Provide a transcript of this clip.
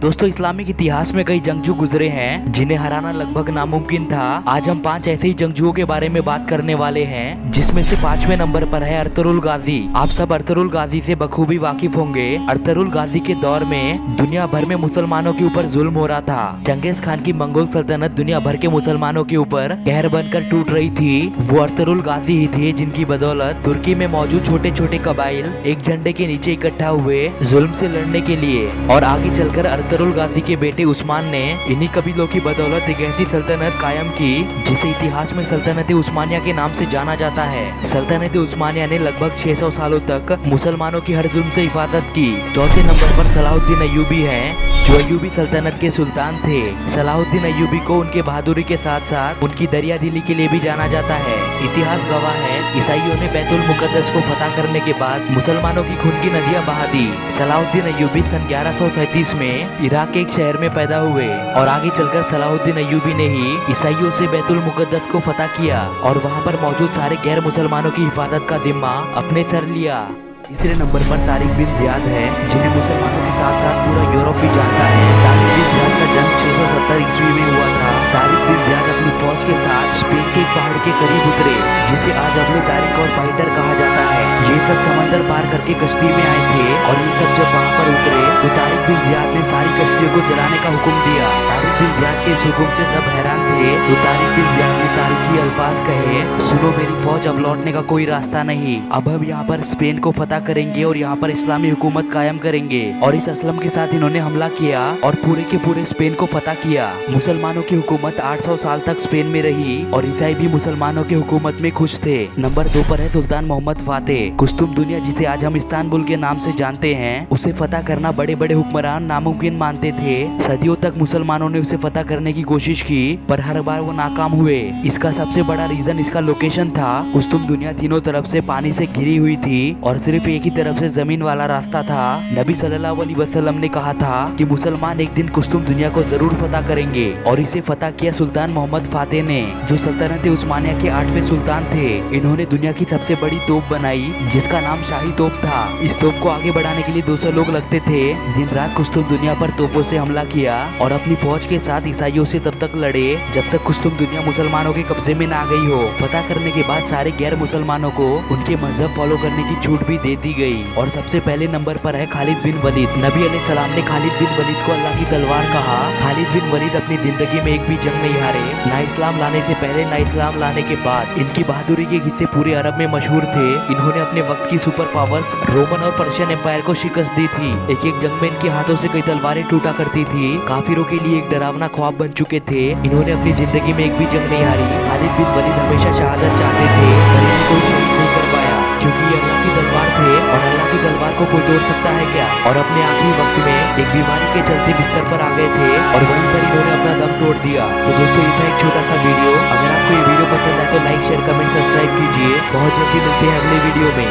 दोस्तों इस्लामिक इतिहास में कई जंगजू गुजरे हैं जिन्हें हराना लगभग नामुमकिन था। आज हम 5 ऐसे ही जंगजुओं के बारे में बात करने वाले हैं, जिसमें से 5वें नंबर पर है अरतुरुल गाजी। आप सब अरतुरुल गाजी से बखूबी वाकिफ होंगे। अरतुरुल गाजी के दौर में दुनिया भर में मुसलमानों के ऊपर जुल्म हो रहा था। चंगेज खान की मंगोल सल्तनत दुनिया भर के मुसलमानों के ऊपर कहर बनकर टूट रही थी। वो अरतुरुल गाजी ही थे जिनकी बदौलत तुर्की में मौजूद छोटे छोटे कबाइल एक झंडे के नीचे इकट्ठा हुए जुल्म से लड़ने के लिए। और आगे चलकर अरतुरुल गाजी के बेटे उस्मान ने इन्हीं कबीलों की बदौलत एक ऐसी सल्तनत कायम की जिसे इतिहास में सल्तनत उस्मानिया के नाम से जाना जाता है। सल्तनत उस्मानिया ने लगभग 600 सालों तक मुसलमानों की हर जुल्म से हिफाजत की। चौथे नंबर पर सलाहुद्दीन अय्यूबी हैं, जो अय्यूबी सल्तनत के सुल्तान थे। सलाहुद्दीन अय्यूबी को उनके बहादुरी के साथ साथ उनकी दरिया दिली के लिए भी जाना जाता है। इतिहास गवाह है, ईसाइयों ने बैतुल मुकद्दस को फतह करने के बाद मुसलमानों की खून की नदियां बहा दी। सलाहुद्दीन अय्यूबी सन 1137 में इराक के एक शहर में पैदा हुए और आगे चलकर सलाहुद्दीन अय्यूबी ने ही ईसाइयों से बैतुल मुकद्दस को फतह किया और वहां पर मौजूद सारे गैर मुसलमानों की हिफाजत का जिम्मा अपने सर लिया। तीसरे नंबर पर तारिक बिन जियाद है, जिन्हें मुसलमानों के साथ साथ पूरा यूरोप भी जानता है। तारिक बिन जियाद का जन्म 670 ईस्वी में हुआ था। तारिक बिन जियाद अपनी फौज के साथ स्पेन के एक पहाड़ के करीब उतरे, जिसे आज अबले तारिक और बाइडर कहा जाता है। ये सब समंदर पार करके कश्ती में आए थे और ये सब जब वहाँ पर उतरे तो तारिक बिन जियाद ने सारी कश्तियों को जलाने का हुक्म दिया। तारिक बिन जियाद के इस हुक्म से सब हैरान थे, तो तारिक बिन जियाद ने तारीखी अल्फाज कहे, सुनो मेरी फौज, अब लौटने का कोई रास्ता नहीं। अब हम यहाँ पर स्पेन को फतह करेंगे और यहाँ पर इस्लामी हुकूमत कायम करेंगे। और इस असलम के साथ इन्होंने हमला किया और पूरे के पूरे स्पेन को फतह किया। मुसलमानों की हुकूमत 800 साल तक स्पेन में रही और ईसाई भी मुसलमानों की हुकूमत में खुश थे। नंबर 2 पर है सुल्तान मोहम्मद फातेह। कुस्तुम दुनिया, जिसे आज हम इस्तांबुल के नाम से जानते हैं, उसे फतह करना बड़े बड़े हुक्मरान नामुमकिन मानते थे। सदियों तक मुसलमानों ने उसे फतह करने की कोशिश की, पर हर बार वो नाकाम हुए। इसका सबसे बड़ा रीजन इसका लोकेशन था। कुस्तुम दुनिया तीनों तरफ से पानी से घिरी हुई थी और सिर्फ एक ही तरफ से जमीन वाला रास्ता था। नबी सल्लल्लाहु अलैहि वसल्लम ने कहा था कि मुसलमान एक दिन कुस्तुम दुनिया को जरूर फतह करेंगे और इसे फतह किया सुल्तान मोहम्मद फातेह ने, जो सल्तनत उस्मानिया के 8वें सुल्तान थे। इन्होंने दुनिया की सबसे बड़ी तोप बनाई, जिसका नाम शाही तोप था। इस तोप को आगे बढ़ाने के लिए 200 लोग लगते थे। दिन रात कुस्तुम दुनिया पर तोपों से हमला किया और अपनी फौज के साथ ईसाइयों से तब तक लड़े जब तक कुस्तुम दुनिया मुसलमानों के कब्जे में ना आ गई हो। फतह करने के बाद सारे गैर मुसलमानों को उनके मजहब फॉलो करने की छूट भी दे दी गई। और सबसे पहले नंबर पर है खालिद बिन वलीद। नबी अलैहिस्सलाम ने खालिद बिन वलीद को अल्लाह की तलवार कहा। खालिद बिन वलीद अपनी जिंदगी में एक भी जंग नहीं हारे, ना इस्लाम लाने से पहले ना इस्लाम लाने के बाद। इनकी बहादुरी के किस्से पूरे अरब में मशहूर थे। इन्होंने अपने वक्त की सुपर पावर्स रोमन और पर्शियन एम्पायर को शिकस्त दी थी। एक एक जंग में इनके हाथों से कई तलवारें टूटा करती थी। काफिरों के लिए एक डरावना ख्वाब बन चुके थे। इन्होंने अपनी जिंदगी में एक भी जंग नहीं हारी। खालिद बिन वलीद हमेशा शहादत चाहते थे, पर इन्हें कोई शहीद नहीं कर पाया, क्योंकि ये अल्लाह की तलवार थे और अल्लाह की तलवार को कोई तोड़ सकता है क्या। और अपने आखिरी वक्त में एक बीमारी के चलते बिस्तर पर आ गए थे और वहीं पर इन्होंने अपना दम तोड़ दिया। तो दोस्तों ये था एक छोटा सा वीडियो। अगर आपको ये वीडियो पसंद आए तो लाइक, शेयर, कमेंट, सब्सक्राइब कीजिए। बहुत जल्दी मिलते हैं अगले वीडियो में।